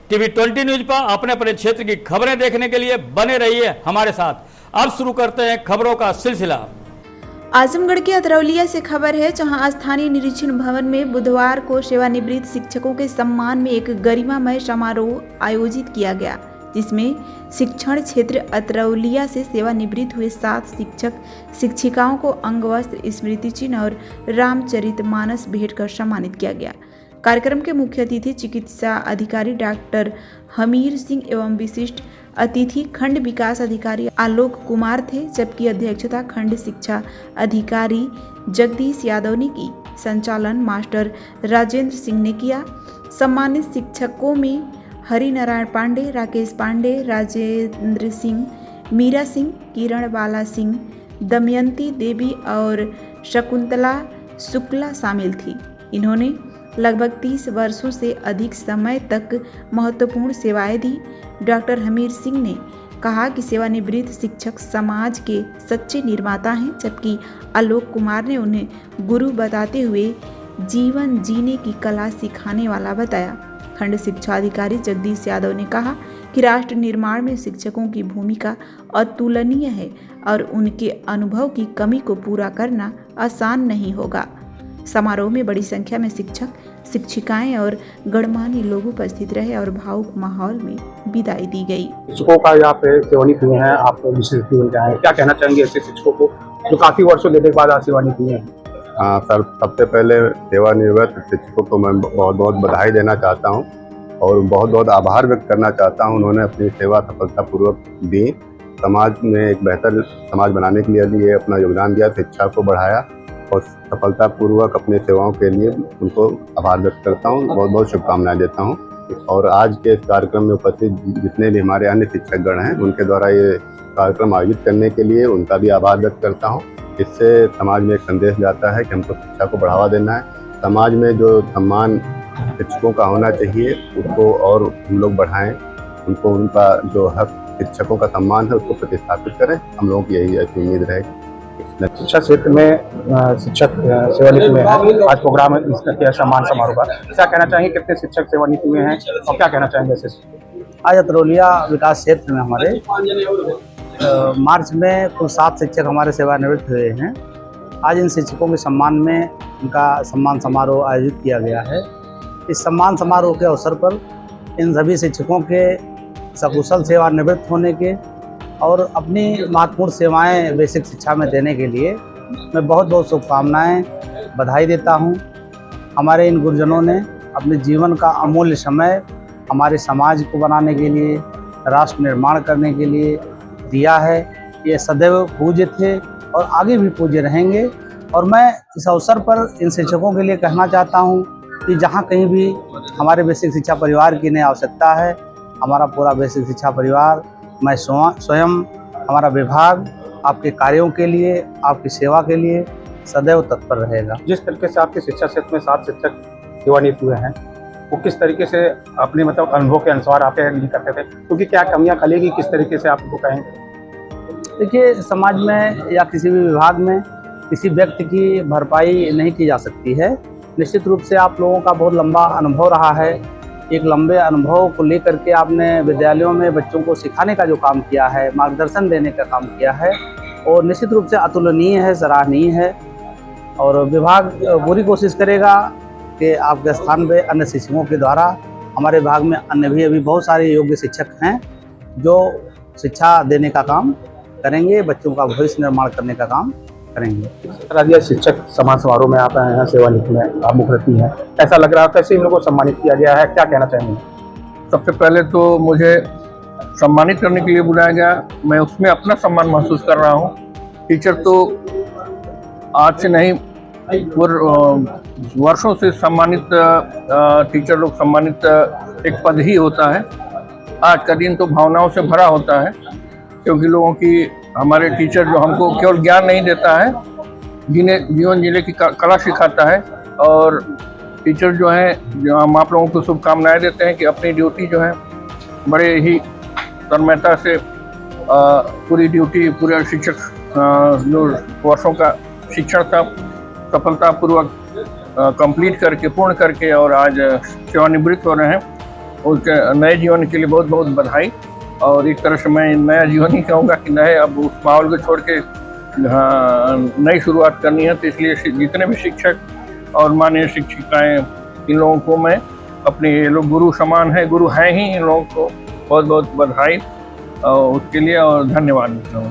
TV 20 news पर अपने अपने क्षेत्र की खबरें देखने के लिए बने रहिए हमारे साथ। अब शुरू करते हैं खबरों का सिलसिला। आजमगढ़ के अतरौलिया से खबर है, जहां स्थानीय निरीक्षण भवन में बुधवार को सेवानिवृत्त शिक्षकों के सम्मान में एक गरिमामय समारोह आयोजित किया गया, जिसमें शिक्षण क्षेत्र अतरौलिया से सेवानिवृत्त हुए 7 शिक्षक शिक्षिकाओं को अंगवस्त्र, स्मृति चिन्ह और रामचरितमानस भेंट कर सम्मानित किया गया। कार्यक्रम के मुख्य अतिथि चिकित्सा अधिकारी डॉक्टर हमीर सिंह एवं विशिष्ट अतिथि खंड विकास अधिकारी आलोक कुमार थे, जबकि अध्यक्षता खंड शिक्षा अधिकारी जगदीश यादव ने की। संचालन मास्टर राजेंद्र सिंह ने किया। सम्मानित शिक्षकों में हरि नारायण पांडे, राकेश पांडे, राजेंद्र सिंह, मीरा सिंह, किरण बाला सिंह, दमयंती देवी और शकुंतला शुक्ला शामिल थी। इन्होंने लगभग 30 वर्षों से अधिक समय तक महत्वपूर्ण सेवाएं दी। डॉक्टर हमीर सिंह ने कहा कि सेवानिवृत्त शिक्षक समाज के सच्चे निर्माता हैं, जबकि आलोक कुमार ने उन्हें गुरु बताते हुए जीवन जीने की कला सिखाने वाला बताया। खंड शिक्षा अधिकारी जगदीश यादव ने कहा कि राष्ट्र निर्माण में शिक्षकों की भूमिका अतुलनीय है और उनके अनुभव की कमी को पूरा करना आसान नहीं होगा। समारोह में बड़ी संख्या में शिक्षक, शिक्षिकाएं और गणमान्य लोग उपस्थित रहे और भावुक माहौल में विदाई दी गई। शिक्षकों का यहाँ पे सेवानिवृत्त हुए हैं, आप विशेष क्या कहना चाहेंगे ऐसे शिक्षकों को जो काफी वर्षों लेने के बाद आज सेवानिवृत्त हुए हैं? हाँ सर, सबसे पहले सेवानिवृत्त शिक्षकों को मैं बहुत बहुत बधाई देना चाहता हूँ और बहुत बहुत आभार व्यक्त करना चाहता हूँ। उन्होंने अपनी सेवा सफलतापूर्वक दी, समाज में एक बेहतर समाज बनाने के लिए अपना योगदान दिया, शिक्षा को बढ़ाया और सफलतापूर्वक अपने सेवाओं के लिए उनको आभार व्यक्त करता हूँ, बहुत बहुत शुभकामनाएं देता हूँ। और आज के इस कार्यक्रम में उपस्थित जितने भी हमारे अन्य शिक्षकगण हैं, उनके द्वारा ये कार्यक्रम आयोजित करने के लिए उनका भी आभार व्यक्त करता हूँ। इससे समाज में एक संदेश जाता है कि हमको शिक्षा को बढ़ावा देना है। समाज में जो सम्मान शिक्षकों का होना चाहिए उसको और हम लोग बढ़ाएं, उनको उनका जो हक शिक्षकों का सम्मान है उसको प्रतिस्थापित करें। हम लोगों की यही ऐसी उम्मीद रहेगी। शिक्षा क्षेत्र में शिक्षक सेवानिवृत्त हुए हैं, आज प्रोग्राम है इसका सम्मान समारोह का, क्या कहना चाहेंगे? कितने शिक्षक सेवानिवृत्त हुए हैं और क्या कहना चाहेंगे ऐसे? आज अतरौलिया विकास क्षेत्र में हमारे मार्च में कुल 7 शिक्षक हमारे सेवानिवृत्त हुए हैं। आज इन शिक्षकों के सम्मान में उनका सम्मान समारोह आयोजित किया गया है। इस सम्मान समारोह के अवसर पर इन सभी शिक्षकों के सकुशल सेवानिवृत्त होने के और अपनी महत्वपूर्ण सेवाएं बेसिक शिक्षा में देने के लिए मैं बहुत बहुत शुभकामनाएं बधाई देता हूं। हमारे इन गुरुजनों ने अपने जीवन का अमूल्य समय हमारे समाज को बनाने के लिए, राष्ट्र निर्माण करने के लिए दिया है। ये सदैव पूज्य थे और आगे भी पूज्य रहेंगे। और मैं इस अवसर पर इन शिक्षकों के लिए कहना चाहता हूं कि जहां कहीं भी हमारे बेसिक शिक्षा परिवार की इन्हें आवश्यकता है, हमारा पूरा बेसिक शिक्षा परिवार, मैं स्वयं, हमारा विभाग आपके कार्यों के लिए, आपकी सेवा के लिए सदैव तत्पर रहेगा। जिस तरीके से आपके शिक्षा क्षेत्र में 7 शिक्षक सेवानिवृत्त हुए हैं, वो किस तरीके से अपने मतलब अनुभव के अनुसार आप लिए करते थे, क्योंकि क्या कमियां खलेगी, किस तरीके से आप उनको कहेंगे? देखिए, समाज में या किसी भी विभाग में किसी व्यक्ति की भरपाई नहीं की जा सकती है। निश्चित रूप से आप लोगों का बहुत लंबा अनुभव रहा है। एक लंबे अनुभव को लेकर के आपने विद्यालयों में बच्चों को सिखाने का जो काम किया है, मार्गदर्शन देने का काम किया है, और निश्चित रूप से अतुलनीय है, सराहनीय है। और विभाग पूरी कोशिश करेगा कि आपके स्थान पे अन्य शिक्षकों के द्वारा, हमारे विभाग में अन्य भी अभी बहुत सारे योग्य शिक्षक हैं जो शिक्षा देने का काम करेंगे, बच्चों का भविष्य निर्माण करने का काम करेंगे। शिक्षक सम्मान समारोह में आप आए हैं, सेवानिवृत्त में आप मुख्य अतिथि हैं, ऐसा लग रहा है कैसे इन लोगों को सम्मानित किया गया है, क्या कहना चाहेंगे? सबसे पहले तो मुझे सम्मानित करने के लिए बुलाया गया, मैं उसमें अपना सम्मान महसूस कर रहा हूँ। टीचर तो आज से नहीं, वर्षों से सम्मानित टीचर लोग सम्मानित एक पद ही होता है। आज का दिन तो भावनाओं से भरा होता है, क्योंकि लोगों की, हमारे टीचर जो हमको केवल ज्ञान नहीं देता है, जीवन जीने की कला सिखाता है। और टीचर जो है, जो हम आप लोगों को शुभकामनाएं देते हैं कि अपनी ड्यूटी जो है बड़े ही तन्मयता से पूरी ड्यूटी, पूरे शिक्षक जो वर्षों का शिक्षण था सफलतापूर्वक कंप्लीट करके, पूर्ण करके और आज सेवानिवृत्त हो रहे हैं। उसके नए जीवन के लिए बहुत बहुत बधाई। और एक तरह से मैं नया जीवन ही कहूँगा कि नए अब उस माहौल को छोड़ के नई शुरुआत करनी है। तो इसलिए जितने भी शिक्षक और माननीय शिक्षिकाएँ, इन लोगों को मैं अपने, ये लोग गुरु समान हैं, गुरु हैं ही, इन लोगों को बहुत बहुत बधाई और उसके लिए और धन्यवाद देता हूँ।